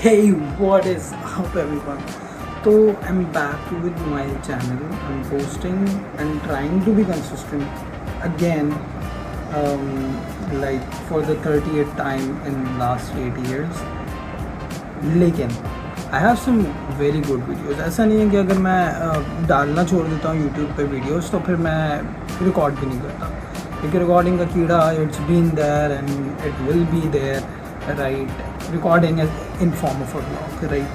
Hey, what is up everyone? So I'm back with my channel. I'm posting and trying to be consistent again, like for the 30th time in last 8 years. लेकिन I have some very good videos. ऐसा नहीं है कि अगर मैं डालना छोड़ देता हूँ यूट्यूब पे वीडियोज़ तो फिर मैं रिकॉर्ड भी नहीं करता, क्योंकि रिकॉर्डिंग का कीड़ा it's been there and it will be there, right? Recording in form of a vlog, right?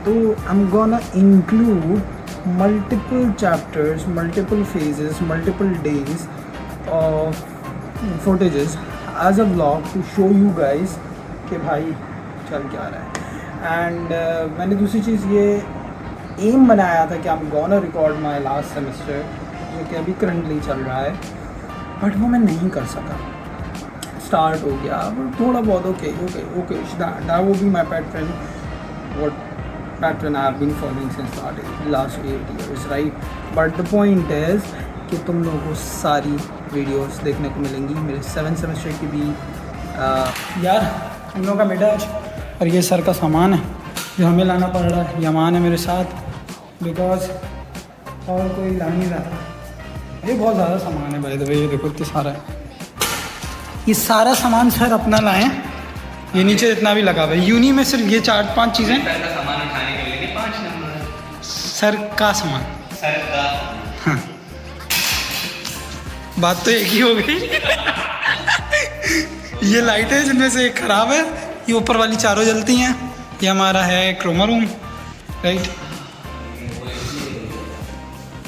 So I'm gonna include multiple chapters, multiple phases, multiple days of footages as a vlog to show you guys कि भाई चल क्या रहा है. And मैंने दूसरी चीज़ ये M बनाया था कि I'm gonna record my last semester, जो कि अभी करंटली चल रहा है, बट वो मैं नहीं कर सका. स्टार्ट हो गया थोड़ा बहुत. Okay that will be my patron, what pattern I have been following since the last 8 years, right? But the point is कि तुम लोगों को सारी वीडियोस देखने को मिलेंगी मेरे 7th सेमेस्टर की भी. यार हम लोगों का मिड है और ये सर का सामान है जो हमें लाना पड़ रहा है. यमान है मेरे साथ बिकॉज और कोई ला नहीं रहा था. ये बहुत ज़्यादा सामान है भाई. तो ये देखो इतना सारा है. ये सारा सामान सर अपना लाएं. ये नीचे जितना भी लगा हुआ है यूनी में सिर्फ ये 4-5 चीज़ें. सामान उठाने के लिए 5 नंबर सर का सामान. सर का. हाँ, बात तो एक ही हो गई. ये लाइट है जिनमें से एक ख़राब है. ये ऊपर वाली चारों जलती हैं. ये हमारा है क्रोमा रूम, राइट?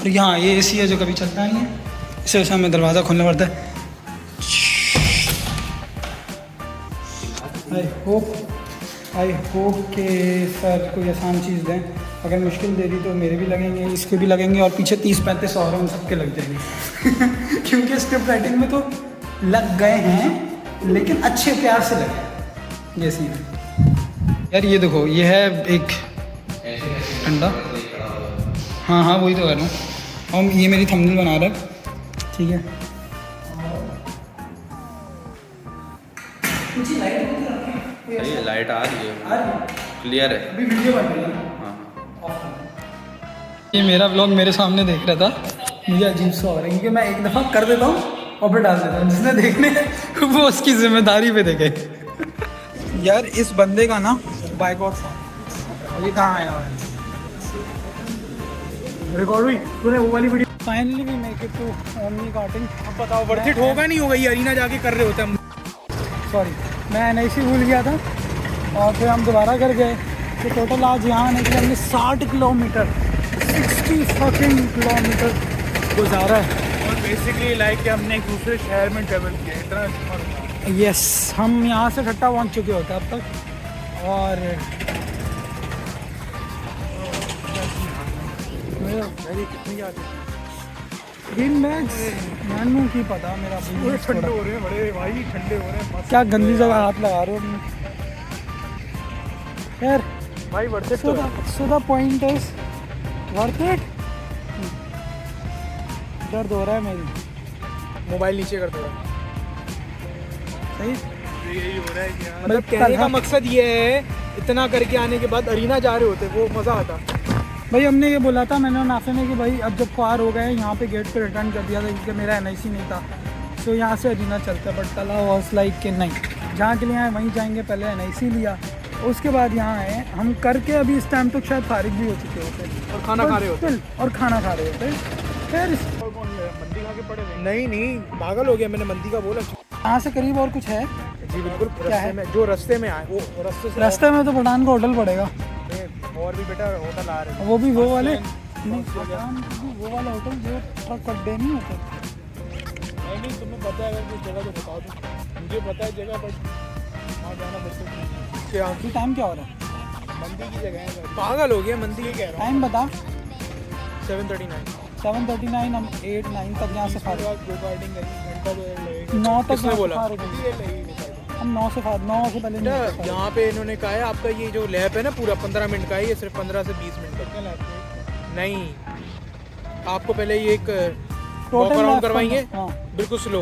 और यहाँ ये एसी है जो कभी चलता नहीं है. इसे वैसे हमें दरवाज़ा खोलना पड़ता है. आई होप कि सर कोई आसान चीज़ दें. अगर मुश्किल दे दी तो मेरे भी लगेंगे, इसके भी लगेंगे, और पीछे 30-35 और उन सबके लग जाएंगे. क्योंकि स्क्रिप्ट राइटिंग में तो लग गए हैं लेकिन अच्छे प्यार से लगे. ये सीन है यार. ये देखो ये है एक ठंडा. हाँ वही तो कर रहा हूँ. और ये मेरी थंबनेल बना रहा है, ठीक है? ये लाइट आ रही है, क्लियर है. अभी वीडियो बन रही है. ये मेरा व्लॉग मेरे सामने देख रहा था. मुझे अजीब सा हो रहा है क्योंकि मैं एक दफ़ा कर देता हूँ और फिर डाल देता हूँ. जिसने देखने वो उसकी जिम्मेदारी पे देखे. यार इस बंदे का ना बाइकआउट था. ये कहाँ आया है? रिकॉर्ड हुई तूने वो वाली video. Finally we make it to Omni karting. अब बताओ वर्थ इट होगा नहीं होगा? ये अरीना जाके कर रहे होते हम. सॉरी मैं NIC भूल गया था और फिर हम दोबारा कर गए. तो टोटल आज यहाँ आने के लिए हमने 60 किलोमीटर 60 फकिंग किलोमीटर गुजारा है. और बेसिकली लाइक कि हमने एक दूसरे शहर में ट्रेवल किया. इतना यस, हम यहाँ से ठट्टा पहुँच चुके होते अब तक. और कितनी याद है. ग्रीन बैग्स मैनू की पता. मेरा पूरे ठंडे हो रहे हैं बड़े भाई, ठंडे हो रहे हैं. क्या गंदी जगह हाथ लगा रहे हो यार भाई worth it. So the point is worth it. दर्द हो रहा है मेरी. मोबाइल नीचे कर दो. सही. यही हो रहा है कि यार मतलब मतलब कहने का मकसद ये है, इतना करके आने के बाद अरीना जा रहे होते वो मज़ा आता. भाई हमने ये बोला था मैंने और नाफे ने कि भाई अब जब कार हो गए यहाँ पे गेट पे रिटर्न कर दिया था क्योंकि मेरा NIC नहीं था. सो यहाँ से अरीना चलता है. बट तला वॉज लाइक कि नहीं, जहाँ के लिए आए वहीं जाएंगे. पहले NIC लिया, उसके बाद यहाँ आए. हम करके अभी इस टाइम तक शायद फारिग भी हो चुके होते और खाना खा रहे होते. और खाना खा रहे होते. फिर मंदी खा के पड़े हुए. नहीं पागल हो गया. मैंने मंदी का बोला. यहाँ से करीब और कुछ है? जी बिल्कुल. क्या है? में जो रास्ते में आए वो रास्ते में तो पठान का होटल पड़ेगा. और भी बेटा होटल आ रहे हैं. वो भी वो वाले नहीं, पठान वो वाला होटल जो ट्रक अड्डे नहीं होते. नहीं तुम्हें पता है अगर कुछ जगह तो बता दो. मुझे पता है जगह बट वहाँ जाना बिल्कुल. क्या टाइम क्या हो रहा है? मंदी की जगह है. पागल हो गया. मंदी कह रहा टाइम बता. 7:39. 7:39. हम 8-9 तक यहाँ से फारिग. रिकॉर्डिंग घंटा तो लगेगा. 9 तक किसने बोला? हम 9 से पहले नहीं निकलते. यहाँ पे इन्होंने कहा है आपका ये जो लैब है ना पूरा 15 मिनट का है. ये सिर्फ 15 से 20 मिनट का. नहीं, आपको पहले ये एक वॉक अराउंड करवाएंगे. हाँ. बिल्कुल स्लो.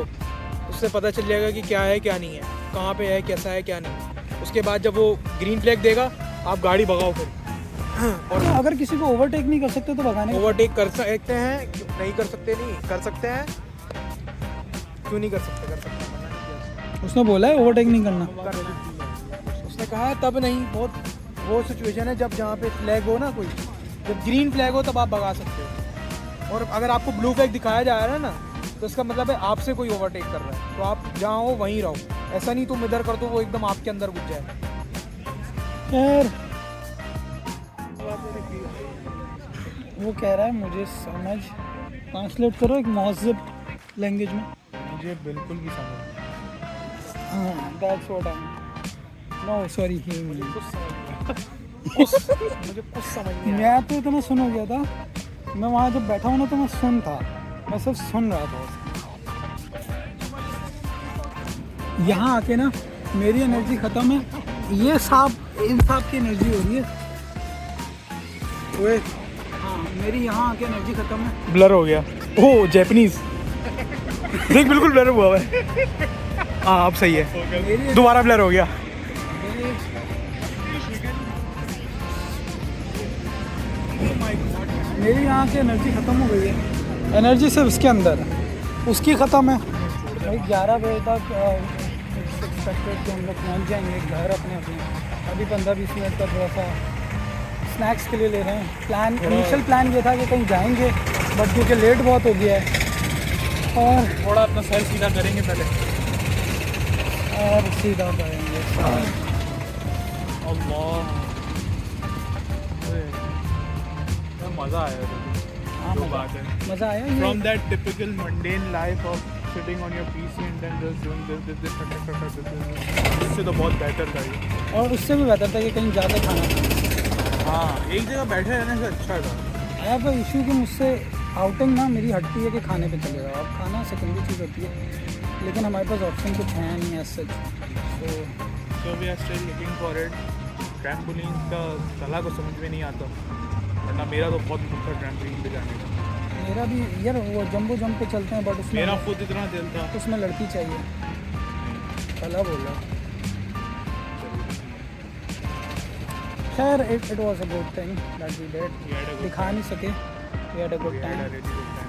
उससे पता चल जाएगा कि क्या है क्या नहीं है, कहाँ पे है, कैसा है क्या नहीं. उसके बाद जब वो ग्रीन फ्लैग देगा आप गाड़ी भगाओ फिर। और अगर किसी को ओवरटेक नहीं कर सकते तो भगाने ओवरटेक कर सकते हैं, नहीं कर सकते, नहीं कर सकते हैं, क्यों नहीं कर सकते, कर सकते हैं। उसने बोला है ओवरटेक नहीं करना। उसने कहा तब नहीं, बहुत वो सिचुएशन है जब जहाँ पे फ्लैग हो ना, कोई जब ग्रीन फ्लैग हो तब आप भगा सकते हो। और अगर आपको ब्लू फ्लैग दिखाया जा रहा है ना, तो इसका मतलब है आपसे कोई ओवरटेक कर रहा है, तो आप जहाँ हो वहीं रहो। ऐसा नहीं तुम इधर कर दो वो एकदम आपके अंदर घुस जाए। यार वो कह रहा है मुझे समझ, ट्रांसलेट करो एक महज़ब लैंग्वेज में। मुझे बिल्कुल भी समझ हाँ that's what I know sorry ही मुझे कुछ समझ नहीं आया। मैं तो इतना सुन हो गया था, मैं वहाँ जब बैठा हूँ ना तो मैं सुन था, मैं सिर्फ सुन रहा था उसको। यहाँ आके ना मेरी एनर्जी ख़त्म है, ये सांप इन सांप की एनर्जी हो रही है। ओए हाँ मेरी यहाँ आके एनर्जी ख़त्म है। ब्लर हो गया, ओह जैपनीज देख बिल्कुल ब्लर हुआ है। हाँ अब सही है, मेरी दोबारा ब्लर हो गया। मेरी यहाँ की एनर्जी ख़त्म हो गई है, एनर्जी सिर्फ इसके अंदर है, उसकी ख़त्म है। भाई 11 बजे तक एक्सपेक्टेड कि हम लोग पहुँच जाएंगे घर अपने अपने। अभी 15-20 मिनट का थोड़ा सा स्नैक्स के लिए ले रहे हैं। प्लान इनिशियल प्लान ये था कि कहीं जाएंगे, बट क्योंकि लेट बहुत हो गया है और थोड़ा अपना सर सीधा करेंगे पहले और सीधा करेंगे। अल्लाह मज़ा आया। हाँ जो बात है, मज़ा आया फ्रॉम ये। That typical mundane life of sitting on your PC and then just doing this इससे तो बहुत बेहतर था ये। और उससे भी बेहतर था कि कहीं जाके खाना खाना। हाँ एक जगह बैठे रहने से अच्छा था। आई हैव अ इशू कि मुझसे आउटिंग ना मेरी हटती है कि खाने पे चले जाओ। अब खाना सेकेंडरी चीज़ होती है, लेकिन हमारे पास ऑप्शन कुछ है नहीं as such. So we are still looking for it. Trampoline का सलाह को समझ में नहीं आता, वरना मेरा तो बहुत मन था ट्रैम्पोलिन पे जाने का। मेरा भी यार वो जंबो जंप पे चलते हैं, बट उसमें मेरा खुद इतना दिल था। उसमें लड़की चाहिए। कला बोला खैर it was a good thing that we did. We had a good दिखा नहीं सके, we had a good We had a time. really good time.